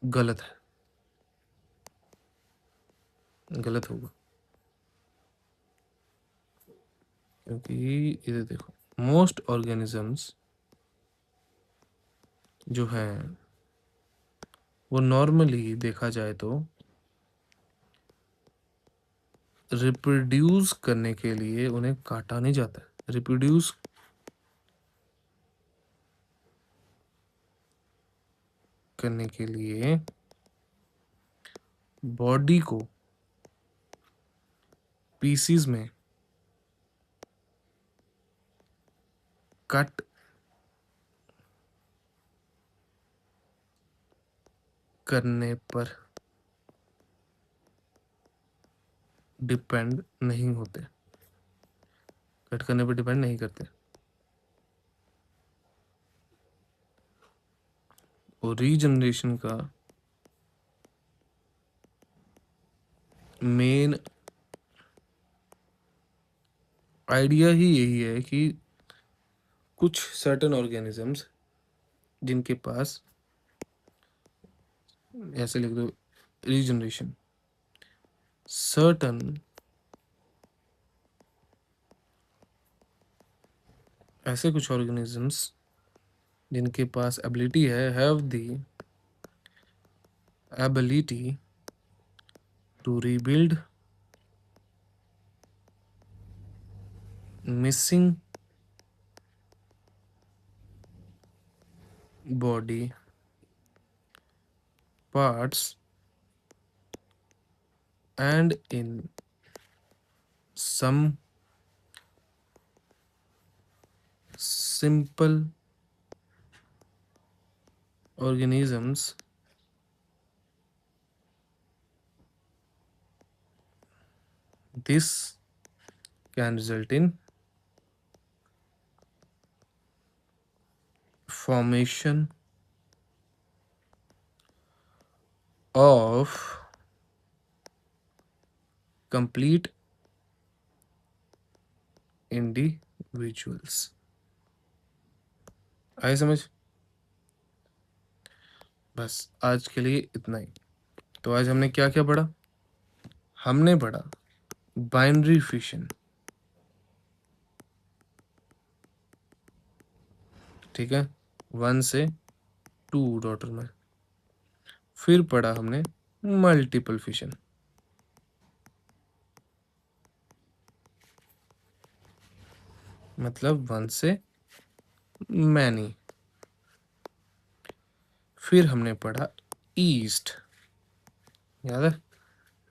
गलत है, गलत होगा। क्योंकि इधर देखो, मोस्ट ऑर्गेनिजम्स जो हैं वो नॉर्मली देखा जाए तो रिप्रोड्यूस करने के लिए उन्हें काटा नहीं जाता है। रिप्रोड्यूस करने के लिए बॉडी को पीसीज में कट करने पर डिपेंड नहीं होते, कट करने पर डिपेंड नहीं करते। और रीजनरेशन का मेन आइडिया ही यही है कि कुछ सर्टेन ऑर्गेनिजम्स जिनके पास, ऐसे लिख दो रीजनरेशन, सर्टन ऐसे कुछ ऑर्गेनिजम्स जिनके पास एबिलिटी है, have the ability to rebuild missing body parts and in some simple organisms this can result in formation of complete individuals। आए समझ? बस आज के लिए इतना ही। तो आज हमने क्या क्या पढ़ा? हमने पढ़ा बाइनरी फिशन, ठीक है, 1 से 2 डॉटर में। फिर पढ़ा हमने मल्टीपल फिशन, मतलब वन से मैनी। फिर हमने पढ़ा ईस्ट, याद है,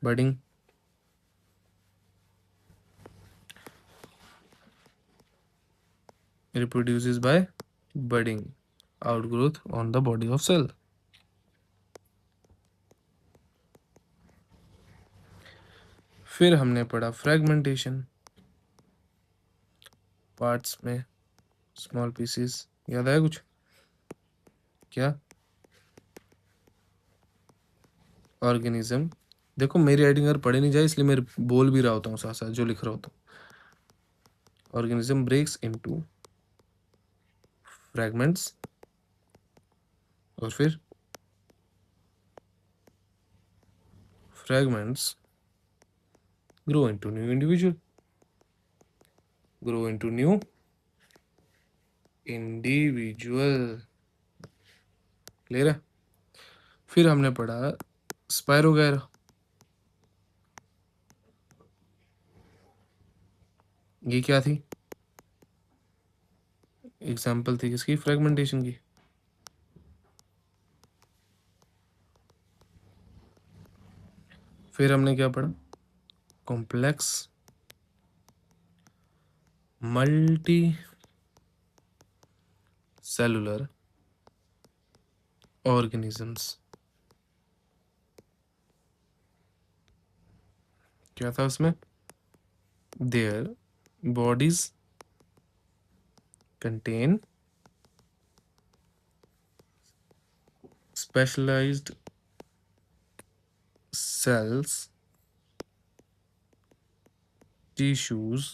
budding. reproduces by budding, outgrowth on the body of cell। फिर हमने पढ़ा फ्रेगमेंटेशन, पार्ट्स में स्मॉल पीसेस। याद आया कुछ? क्या? ऑर्गेनिज्म, देखो मेरी राइटिंग अगर पढ़े नहीं जाए इसलिए मैं बोल भी रहा होता हूँ साथ साथ जो लिख रहा होता हूँ। ऑर्गेनिज्म ब्रेक्स इनटू फ्रैगमेंट्स, और फिर fragments grow into new individual, grow into new individual. Clear है? फिर हमने पढ़ा स्पाइरोगैरा, ये क्या थी? एग्जाम्पल थी किसकी? फ्रेगमेंटेशन की। फिर हमने क्या पढ़ा? Complex multi cellular organisms. क्या था उसमें? Their bodies contain specialised cells, tissues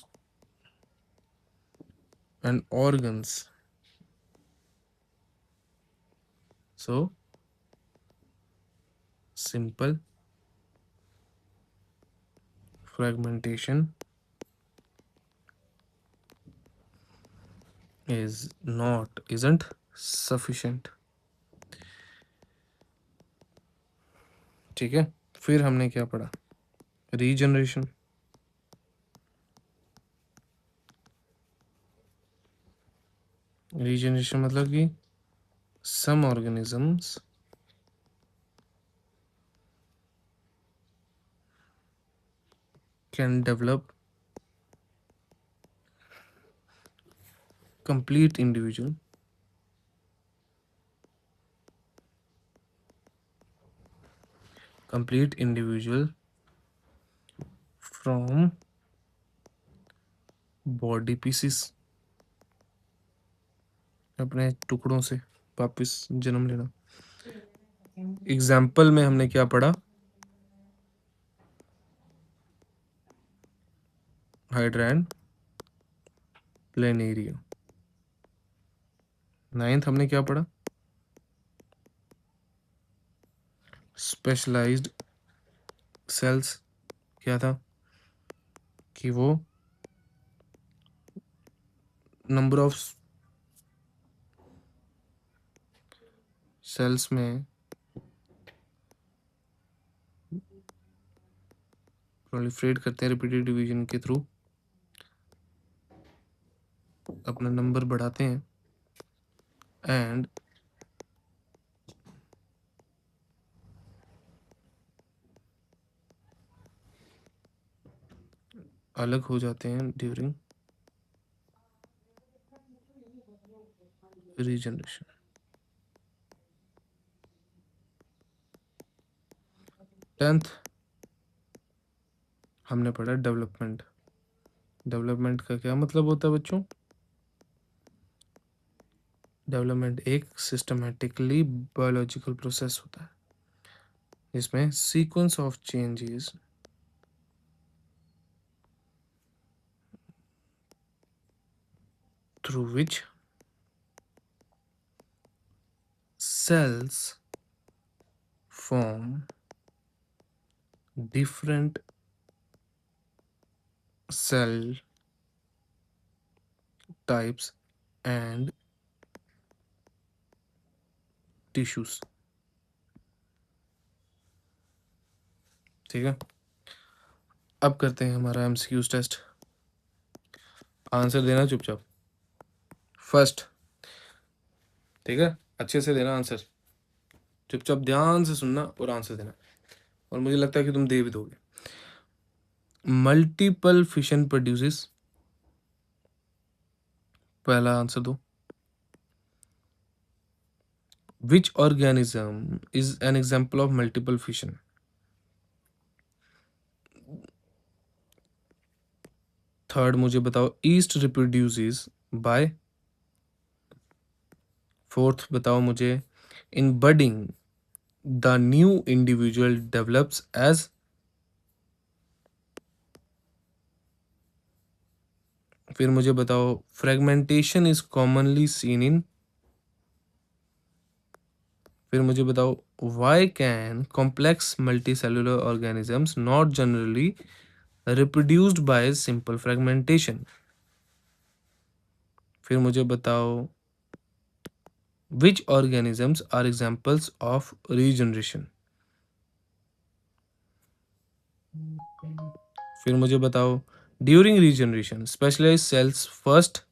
and organs, so simple fragmentation isn't sufficient। ठीक है। फिर हमने क्या पढ़ा? रीजनरेशन, रीजनरेशन मतलब कि some organisms can develop complete individual from body pieces, अपने टुकड़ों से वापस जन्म लेना। एग्जाम्पल में हमने क्या पढ़ा? Hydra and planaria. नाइन्थ हमने क्या पढ़ा? Specialised cells. क्या था? कि वो नंबर ऑफ सेल्स में प्रोलिफरेट करते हैं रिपीटेड डिवीजन के थ्रू, अपना नंबर बढ़ाते हैं एंड अलग हो जाते हैं ड्यूरिंग रीजनरेशन। टेंथ हमने पढ़ा डेवलपमेंट। डेवलपमेंट का क्या मतलब होता है बच्चों? डेवलपमेंट एक सिस्टमेटिकली बायोलॉजिकल प्रोसेस होता है जिसमें sequence of changes through which cells form different cell types and tissues। ठीक है। अब करते हैं हमारा एमसीक्यूज टेस्ट। आंसर देना चुपचाप। फर्स्ट, ठीक है, अच्छे से देना आंसर, चुपचाप ध्यान से सुनना और आंसर देना, और मुझे लगता है कि तुम दे भी दोगे। मल्टीपल फिशन प्रोड्यूसेस, पहला आंसर दो। Which organism is an example of multiple fission? Third मुझे बताओ, ईस्ट रिप्रोड्यूसेस बाय। फोर्थ बताओ मुझे, in budding the new individual develops as. फिर मुझे बताओ, fragmentation is commonly seen in. फिर मुझे बताओ, why can complex multicellular organisms not generally reproduced by simple fragmentation? फिर मुझे बताओ, which organisms are examples of regeneration? फिर मुझे बताओ, during regeneration specialise sales first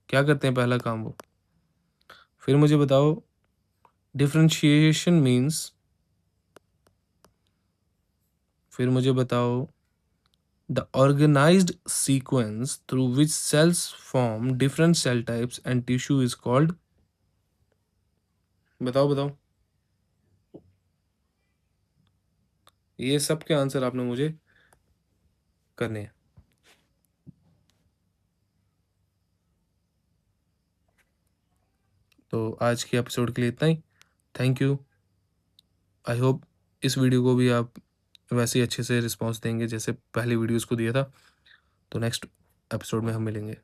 क्या करते हैं, पहला काम वो। फिर मुझे बताओ, डिफरेंशिएशन मीन्स। फिर मुझे बताओ, the organised sequence through which cells form different cell types and tissue is called. बताओ बताओ, ये सब के आंसर आपने मुझे करने हैं। तो आज के एपिसोड के लिए इतना ही। Thank you. आई होप इस वीडियो को भी आप वैसे ही अच्छे से रिस्पॉन्स देंगे जैसे पहली वीडियोस को दिया था। तो नेक्स्ट एपिसोड में हम मिलेंगे।